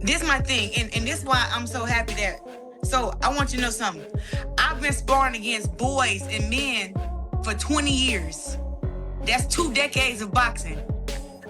This is my thing, and this is why I'm so happy that. So I want you to know something. I've been sparring against boys and men for 20 years. That's 2 decades of boxing.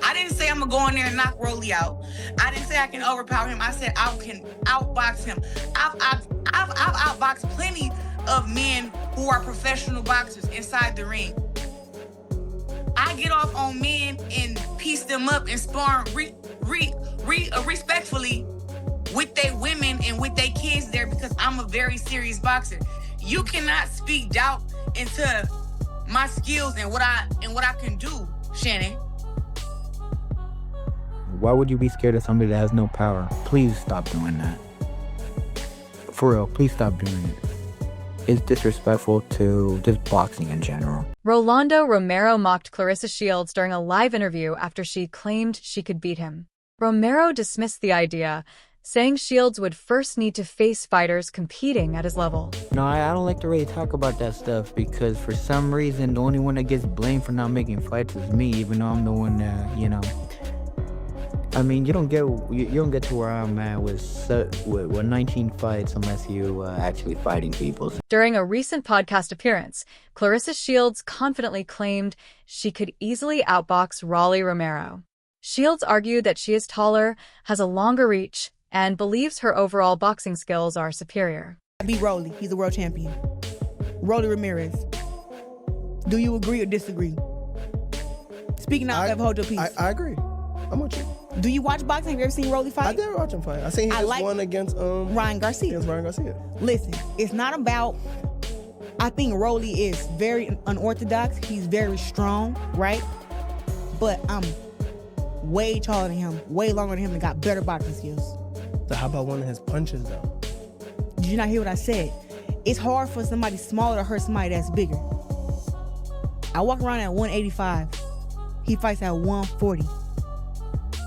I didn't say I'm gonna go in there and knock Rolly out. I didn't say I can overpower him. I said I can outbox him. I've outboxed plenty of men who are professional boxers inside the ring. I get off on men and piece them up and spar respectfully with their women and with their kids there because I'm a very serious boxer. You cannot speak doubt into my skills and what I can do, Shannon. Why would you be scared of somebody that has no power? Please stop doing that. For real, please stop doing it. It's disrespectful to just boxing in general. Rolando Romero mocked Claressa Shields during a live interview after she claimed she could beat him. Romero dismissed the idea, saying Shields would first need to face fighters competing at his level. No, I don't like to really talk about that stuff because for some reason, the only one that gets blamed for not making fights is me, even though I'm the one that, I mean, you don't get to where I'm at with 19 fights unless you actually fighting people. During a recent podcast appearance, Claressa Shields confidently claimed she could easily outbox Rolly Romero. Shields argued that she is taller, has a longer reach, and believes her overall boxing skills are superior. I beat Rolly. He's a world champion. Rolly Ramirez. Do you agree or disagree? Speaking out of hold your peace. I agree. I'm with you. Do you watch boxing? Have you ever seen Rolly fight? I did watch him fight. I seen he just won against Ryan Garcia. Listen, it's not about. I think Rolly is very unorthodox. He's very strong, right? But I'm way taller than him, way longer than him, and got better boxing skills. So how about one of his punches though? Did you not hear what I said? It's hard for somebody smaller to hurt somebody that's bigger. I walk around at 185. He fights at 140.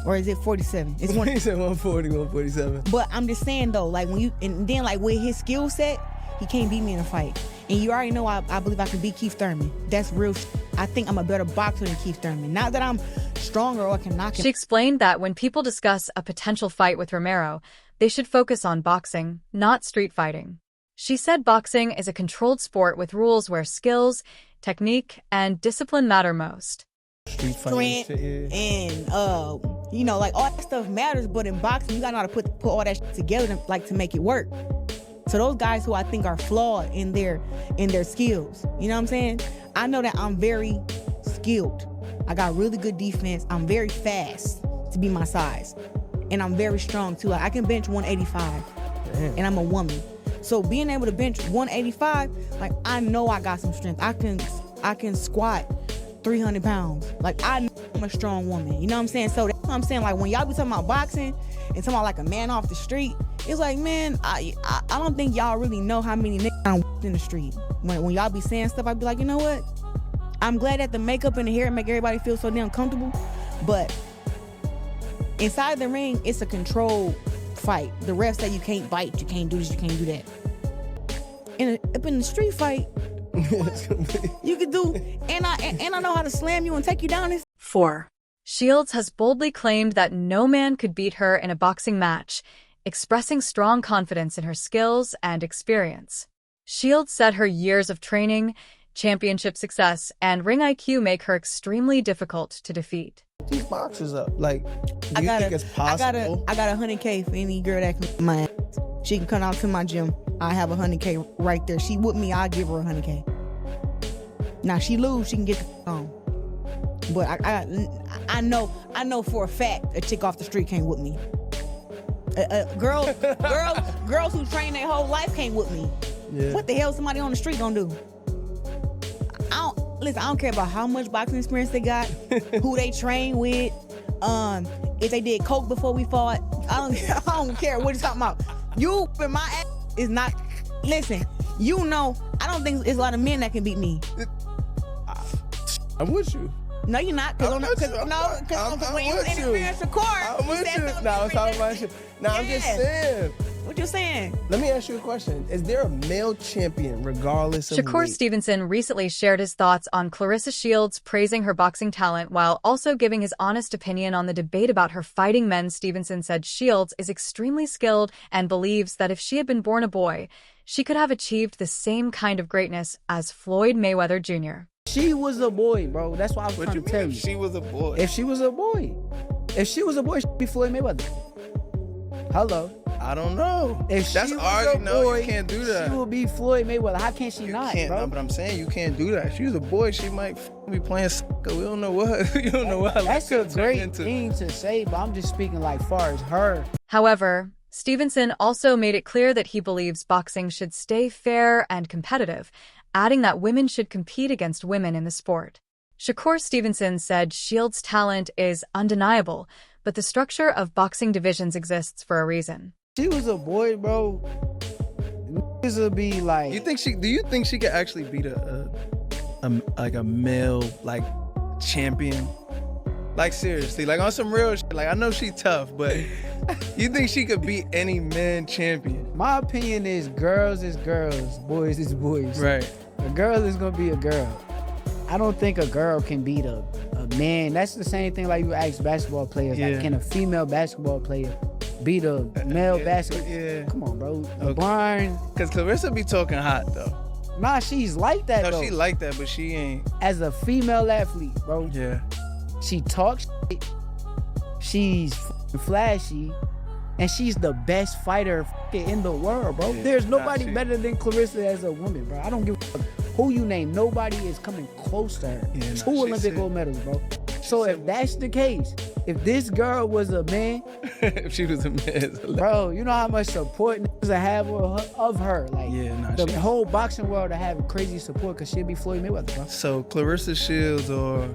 Or is it 47? It's He said 140, 147. But I'm just saying though, like with his skill set, he can't beat me in a fight. And you already know I believe I can beat Keith Thurman. That's real. I think I'm a better boxer than Keith Thurman. Not that I'm stronger or I can knock him. She explained that when people discuss a potential fight with Romero, they should focus on boxing, not street fighting. She said boxing is a controlled sport with rules where skills, technique, and discipline matter most. Street fighting and like all that stuff matters, but in boxing you gotta know how to put all that shit together to make it work. So those guys who I think are flawed in their skills, you know what I'm saying? I know that I'm very skilled. I got really good defense. I'm very fast to be my size, and I'm very strong too. Like I can bench 185, and I'm a woman. So being able to bench 185, like I know I got some strength. I can squat 300 pounds. Like I know I'm a strong woman. You know what I'm saying? So that's what I'm saying. Like when y'all be talking about boxing and talking about like a man off the street, it's like, man, I don't think y'all really know how many niggas I'm in the street. When y'all be saying stuff, I be like, you know what? I'm glad that the makeup and the hair make everybody feel so damn comfortable. But inside the ring, it's a controlled fight. The refs say you can't bite, you can't do this, you can't do that. Up in the street fight, you could do, and I know how to slam you and take you down. 4. Shields has boldly claimed that no man could beat her in a boxing match, expressing strong confidence in her skills and experience. Shields said her years of training, championship success, and ring IQ make her extremely difficult to defeat. These boxers up. Like, do you think it's possible? I got $100K for any girl that can my ass. She can come out to my gym. I have $100K right there. She with me, I'll give her $100K. Now she lose, she can get the on. But I know for a fact a chick off the street can't whip me. Girls who train their whole life can't whip me. Yeah. What the hell somebody on the street gonna do? I don't care about how much boxing experience they got, who they train with, if they did coke before we fought. I don't care what you're talking about. You and my ass is not. Listen, you know I don't think there's a lot of men that can beat me. I'm with you. No, you're not. Because when you interference the court, I'm with you. No, I'm talking about shit. No, I'm just saying. What you saying? Let me ask you a question. Is there a male champion regardless of Shakur weight? Stevenson recently shared his thoughts on Claressa Shields, praising her boxing talent while also giving his honest opinion on the debate about her fighting men. Stevenson said Shields is extremely skilled and believes that if she had been born a boy, she could have achieved the same kind of greatness as Floyd Mayweather Jr. She was a boy, bro. That's why I was What trying you to tell mean you. if she was a boy? If she was a boy. If she was a boy, she'd be Floyd Mayweather. Hello. I don't know. If That's she was already a no, boy, you can't do that. she will be Floyd Mayweather. How can she You not, can't, bro? no, but I'm saying you can't do that. If she was a boy, she might be playing soccer. We don't know what. You don't know what. That's a turn great into. thing to say, but I'm just speaking like far as her. However, Stevenson also made it clear that he believes boxing should stay fair and competitive, adding that women should compete against women in the sport. Shakur Stevenson said Shields' talent is undeniable, but the structure of boxing divisions exists for a reason. She was a boy, bro. Niggas would be like, Do you think she could actually beat a male like champion? Like seriously, like on some real shit. Like I know she tough, but you think she could beat any man champion? my opinion is girls, boys is boys. Right. A girl is gonna be a girl. I don't think a girl can beat a man. That's the same thing like you ask basketball players. Yeah. Like, can a female basketball player beat a male basketball? Yeah. Come on, bro. Okay. LeBron. Cause Claressa be talking hot though. Nah, she's like that No, though. she like that, but she ain't. As a female athlete, bro. Yeah. She talks shit. She's flashy. And she's the best fighter in the world, bro. Yeah, There's nah, nobody she- better than Claressa as a woman, bro. I don't give a fuck who you name. Nobody is coming close to her. Yeah, nah, 2 she Olympic said- gold medals, bro. So if that's the case, if this girl was a man, If she was a man. bro, you know how much support niggas have of her. Like, Yeah, nah, the she- whole boxing world to have crazy support because she'll be Floyd Mayweather, bro. So Claressa Shields or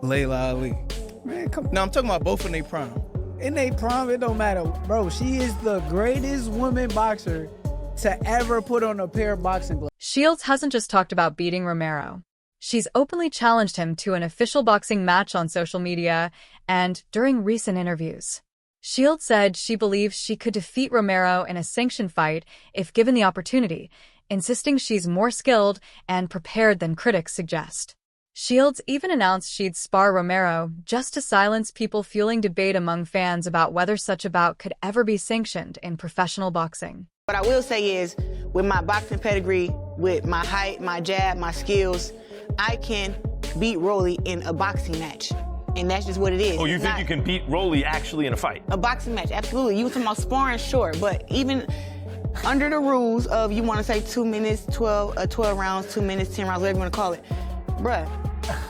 Layla Ali? Man, come on. No, I'm talking about both in their prime. In they prom, it don't matter. Bro, she is the greatest woman boxer to ever put on a pair of boxing gloves. Shields hasn't just talked about beating Romero. She's openly challenged him to an official boxing match on social media and during recent interviews. Shields said she believes she could defeat Romero in a sanctioned fight if given the opportunity, insisting she's more skilled and prepared than critics suggest. Shields even announced she'd spar Romero just to silence people fueling debate among fans about whether such a bout could ever be sanctioned in professional boxing. What I will say is, with my boxing pedigree, with my height, my jab, my skills, I can beat Rolly in a boxing match. And that's just what it is. Oh, you It's think not you can beat Rolly actually in a fight? a boxing match? Absolutely. You were talking about sparring, sure. But even under the rules of, you want to say 2 minutes, 12 rounds, 2 minutes, 10 rounds, whatever you want to call it. Bruh,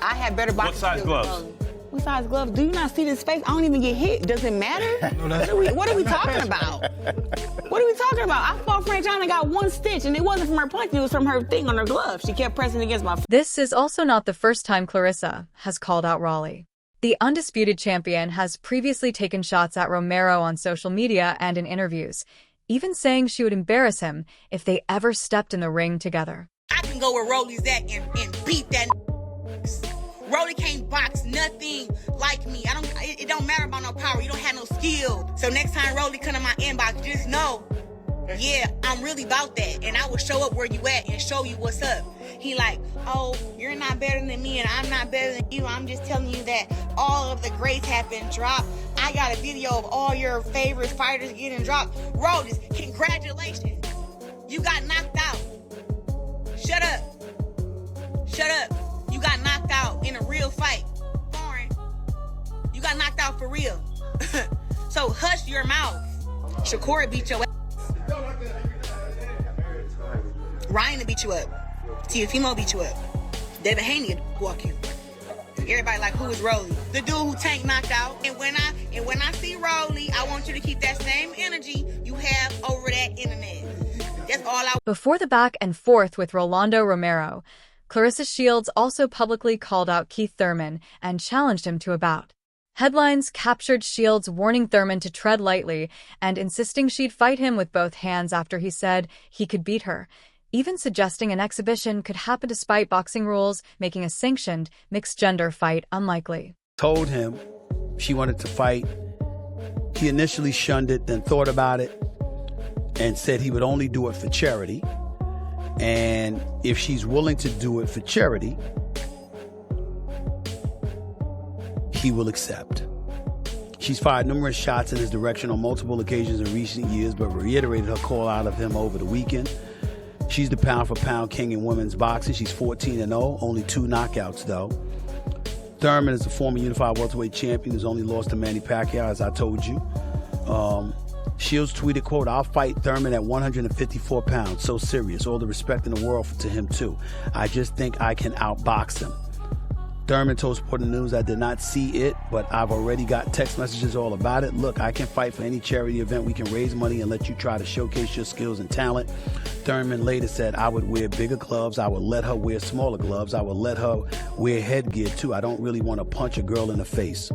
I have better boxing size skills gloves? than Rolly. What size gloves? Do you not see this face? I don't even get hit. Does it matter? What are we talking about? What are we talking about? I fought French John and got 1 stitch, and it wasn't from her punch, it was from her thing on her glove. She kept pressing against my. This is also not the first time Claressa has called out Rolly. The undisputed champion has previously taken shots at Romero on social media and in interviews, even saying she would embarrass him if they ever stepped in the ring together. I can go where Rolly's at and beat that. Rolly can't box nothing like me. It don't matter about no power. You don't have no skill. So next time Rolly come in my inbox, just know, yeah, I'm really about that. And I will show up where you at and show you what's up. He like, oh, you're not better than me and I'm not better than you. I'm just telling you that all of the greats have been dropped. I got a video of all your favorite fighters getting dropped. Rolly, congratulations. You got knocked out. Shut up. Shut up. You got knocked out in a real fight. Foreign. You got knocked out for real. So hush your mouth. Shakur beat your ass. Ryan beat you up. Tiafimo beat you up. David Haney walk you. Everybody like, who is Rolly? The dude who Tank knocked out. And when I see Rolly, I want you to keep that same energy you have over that internet. That's all I. Before the back and forth with Rolando Romero, Claressa Shields also publicly called out Keith Thurman and challenged him to a bout. Headlines captured Shields warning Thurman to tread lightly and insisting she'd fight him with both hands after he said he could beat her, even suggesting an exhibition could happen despite boxing rules, making a sanctioned mixed-gender fight unlikely. Told him she wanted to fight. He initially shunned it, then thought about it, and said he would only do it for charity. And if she's willing to do it for charity, he will accept. She's fired numerous shots in his direction on multiple occasions in recent years, but reiterated her call out of him over the weekend. She's the pound-for-pound king in women's boxing. She's 14-0, only 2 knockouts, though. Thurman is a former unified welterweight champion who's only lost to Manny Pacquiao, as I told you. Shields tweeted, quote, "I'll fight Thurman at 154 pounds. So serious. All the respect in the world to him, too. I just think I can outbox him." Thurman told Sporting News, "I did not see it, but I've already got text messages all about it. Look, I can fight for any charity event. We can raise money and let you try to showcase your skills and talent." Thurman later said, "I would wear bigger gloves. I would let her wear smaller gloves. I would let her wear headgear, too. I don't really want to punch a girl in the face."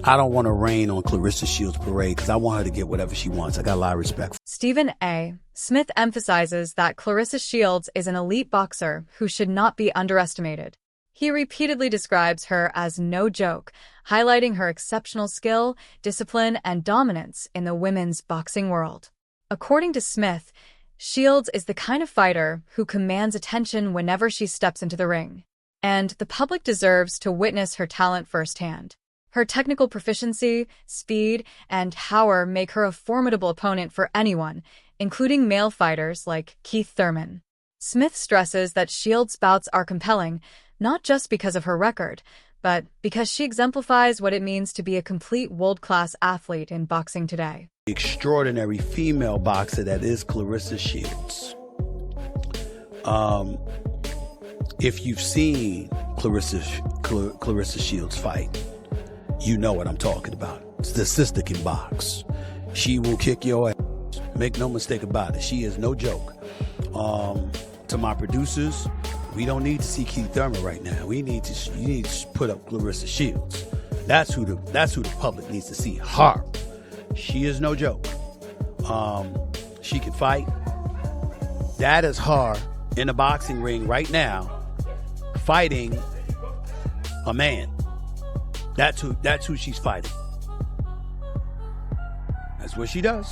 I don't want to rain on Claressa Shields' parade because I want her to get whatever she wants. I got a lot of respect. Stephen A. Smith emphasizes that Claressa Shields is an elite boxer who should not be underestimated. He repeatedly describes her as no joke, highlighting her exceptional skill, discipline, and dominance in the women's boxing world. According to Smith, Shields is the kind of fighter who commands attention whenever she steps into the ring, and the public deserves to witness her talent firsthand. Her technical proficiency, speed, and power make her a formidable opponent for anyone, including male fighters like Keith Thurman. Smith stresses that Shields' bouts are compelling, not just because of her record, but because she exemplifies what it means to be a complete world-class athlete in boxing today. Extraordinary female boxer that is Claressa Shields. If you've seen Claressa Shields fight, you know what I'm talking about. The sister can box. She will kick your ass. Make no mistake about it. She is no joke. To my producers, we don't need to see Keith Thurman right now. You need to put up Claressa Shields. That's who the public needs to see. Her. She is no joke. She can fight. That is her in the boxing ring right now, fighting a man. That's who she's fighting. That's what she does.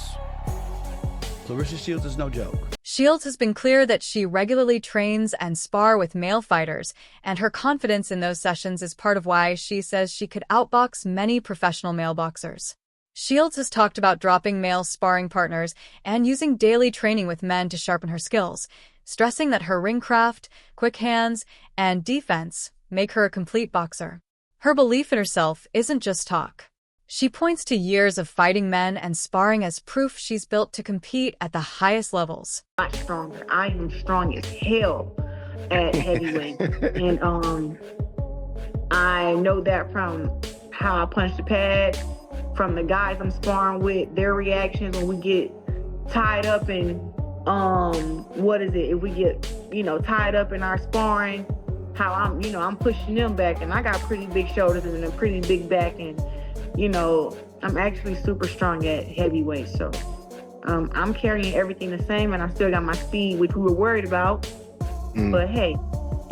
Claressa Shields is no joke. Shields has been clear that she regularly trains and spar with male fighters, and her confidence in those sessions is part of why she says she could outbox many professional male boxers. Shields has talked about dropping male sparring partners and using daily training with men to sharpen her skills, stressing that her ring craft, quick hands, and defense make her a complete boxer. Her belief in herself isn't just talk. She points to years of fighting men and sparring as proof she's built to compete at the highest levels. I'm stronger. I am strong as hell at heavyweight. And I know that from how I punch the pad, from the guys I'm sparring with, their reactions when we get tied up in, if we get, tied up in our sparring, how I'm pushing them back, and I got pretty big shoulders and a pretty big back, and I'm actually super strong at heavyweight, so I'm carrying everything the same, and I still got my speed, which we were worried about, but hey,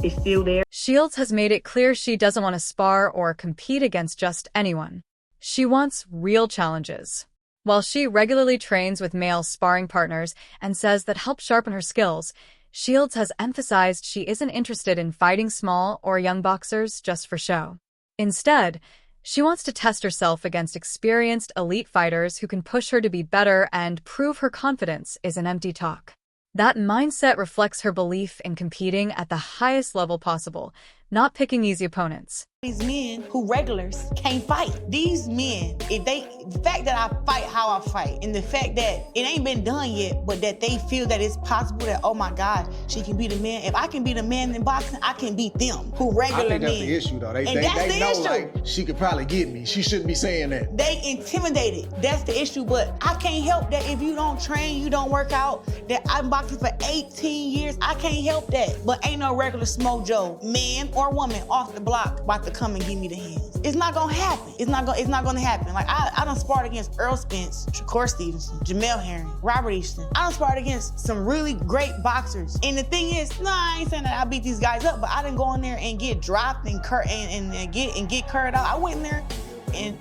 it's still there. Shields has made it clear she doesn't want to spar or compete against just anyone. She wants real challenges. While she regularly trains with male sparring partners and says that helps sharpen her skills, Shields has emphasized she isn't interested in fighting small or young boxers just for show. Instead, she wants to test herself against experienced elite fighters who can push her to be better and prove her confidence isn't empty talk. That mindset reflects her belief in competing at the highest level possible, not picking easy opponents. These men who regulars can't fight. These men, the fact that I fight how I fight, and the fact that it ain't been done yet, but that they feel that it's possible that, oh my God, she can beat a man. If I can beat a man in boxing, I can beat them who regular men. I think that's the issue though. They know like she could probably get me. She shouldn't be saying that. They intimidated. That's the issue. But I can't help that if you don't train, you don't work out, that I'm boxing for 18 years. I can't help that. But ain't no regular Smojo, man or woman, off the block about to to come and give me the hands. It's not gonna happen. It's not gonna happen. Like I done sparred against Earl Spence, Shakur Stevenson, Jamel Herring, Robert Easton. I done sparred against some really great boxers. And the thing is, I ain't saying that I beat these guys up, but I didn't go in there and get dropped and get curved out. I went in there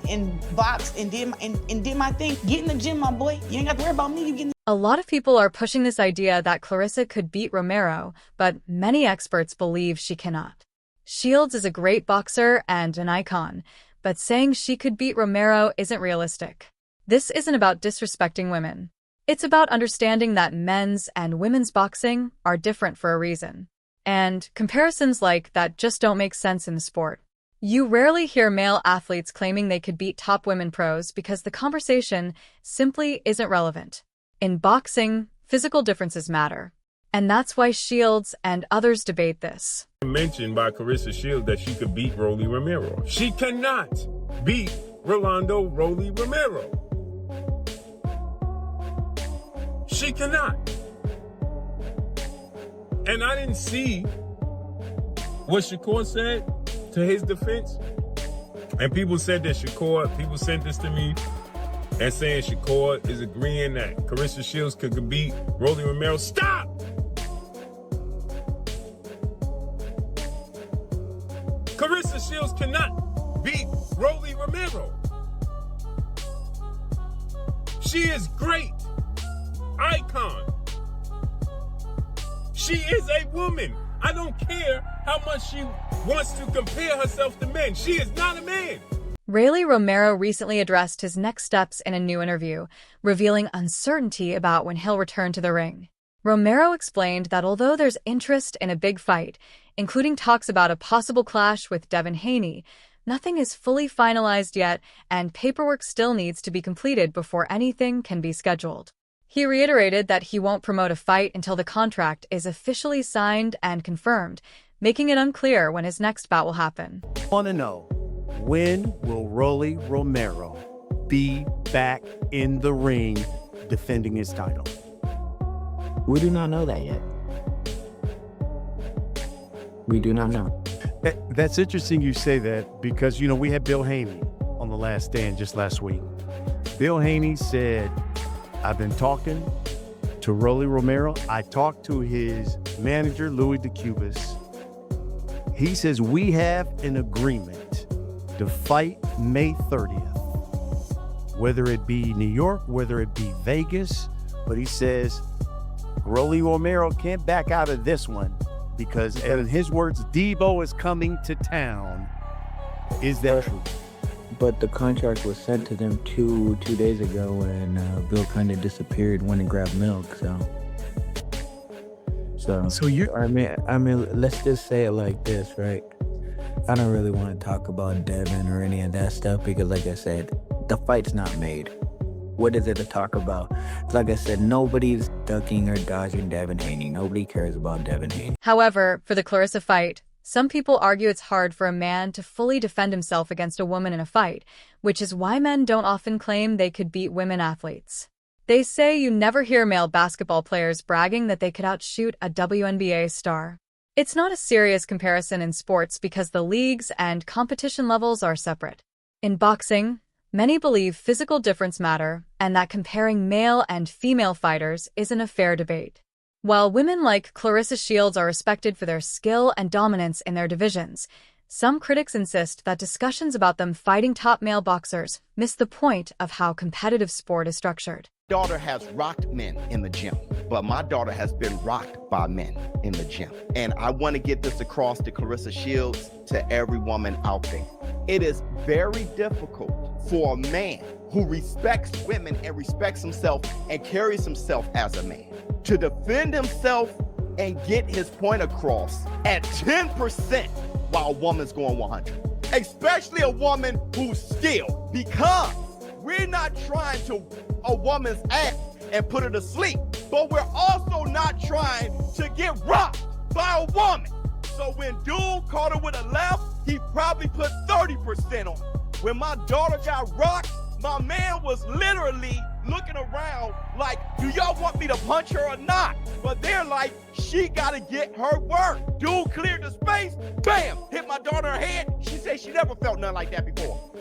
and boxed and did my thing. Get in the gym, my boy. You ain't got to worry about me. You getting. A lot of people are pushing this idea that Claressa could beat Romero, but many experts believe she cannot. Shields is a great boxer and an icon, but saying she could beat Romero isn't realistic. This isn't about disrespecting women. It's about understanding that men's and women's boxing are different for a reason. And comparisons like that just don't make sense in the sport. You rarely hear male athletes claiming they could beat top women pros because the conversation simply isn't relevant. In boxing, physical differences matter. And that's why Shields and others debate this. Mentioned by Claressa Shields that she could beat Rolly Romero. She cannot beat Rolando Rolly Romero. She cannot. And I didn't see what Shakur said to his defense. And people said that people sent this to me and saying Shakur is agreeing that Claressa Shields could beat Rolly Romero. Stop! Claressa Shields cannot beat Rolly Romero. She is great. Icon. She is a woman. I don't care how much she wants to compare herself to men. She is not a man. Rolly Romero recently addressed his next steps in a new interview, revealing uncertainty about when he'll return to the ring. Romero explained that although there's interest in a big fight, including talks about a possible clash with Devin Haney, nothing is fully finalized yet, and paperwork still needs to be completed before anything can be scheduled. He reiterated that he won't promote a fight until the contract is officially signed and confirmed, making it unclear when his next bout will happen. I want to know, when will Rolly Romero be back in the ring defending his title? We do not know that yet. We do not know. That's interesting you say that because, we had Bill Haney on The Last Stand just last week. Bill Haney said, I've been talking to Rolly Romero. I talked to his manager, Louis DeCubas. He says, we have an agreement to fight May 30th, whether it be New York, whether it be Vegas, but he says Rolly Romero can't back out of this one because, in his words, Debo is coming to town. Is that true? But the contract was sent to them two days ago, and Bill kind of disappeared, went and grabbed milk. So you, I mean, let's just say it like this, right? I don't really want to talk about Devin or any of that stuff because, like I said, the fight's not made. What is it to talk about? Like I said, nobody's ducking or dodging Devin Haney. Nobody cares about Devin Haney. However, for the Claressa fight, some people argue it's hard for a man to fully defend himself against a woman in a fight, which is why men don't often claim they could beat women athletes. They say you never hear male basketball players bragging that they could outshoot a WNBA star. It's not a serious comparison in sports because the leagues and competition levels are separate. In boxing, many believe physical difference matter and that comparing male and female fighters isn't a fair debate. While women like Claressa Shields are respected for their skill and dominance in their divisions, some critics insist that discussions about them fighting top male boxers miss the point of how competitive sport is structured. Daughter has rocked men in the gym, but my daughter has been rocked by men in the gym. And I want to get this across to Claressa Shields, to every woman out there. It is very difficult for a man who respects women and respects himself and carries himself as a man to defend himself and get his point across at 10% while a woman's going 100. Especially a woman who's skilled, because we're not trying to a woman's ass and put her to sleep, but we're also not trying to get rocked by a woman. So when dude caught her with a left, he probably put 30% on her. When my daughter got rocked, My man was literally looking around like, do y'all want me to punch her or not? But they're like, she gotta get her work. Dude cleared the space, bam, hit my daughter in her head. She said she never felt nothing like that before.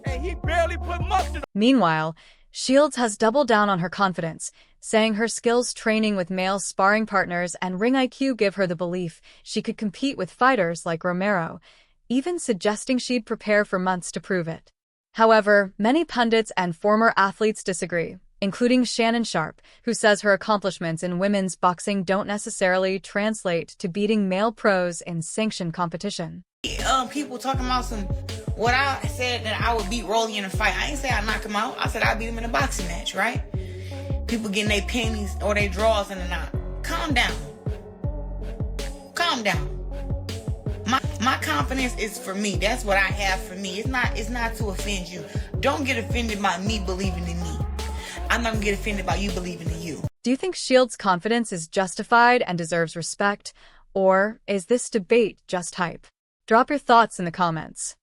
And he barely put mustard. Meanwhile, Shields has doubled down on her confidence, saying her skills training with male sparring partners and ring IQ give her the belief she could compete with fighters like Romero, even suggesting she'd prepare for months to prove it. However, many pundits and former athletes disagree, including Shannon Sharpe, who says her accomplishments in women's boxing don't necessarily translate to beating male pros in sanctioned competition. People talking about what I said that I would beat Rolly in a fight. I ain't say I'd knock him out. I said I'd beat him in a boxing match, right? People getting their panties or their drawers in a knot. Calm down. Calm down. My confidence is for me. That's what I have for me. It's not to offend you. Don't get offended by me believing in me. I'm not gonna get offended by you believing in you. Do you think Shields' confidence is justified and deserves respect, or is this debate just hype? Drop your thoughts in the comments.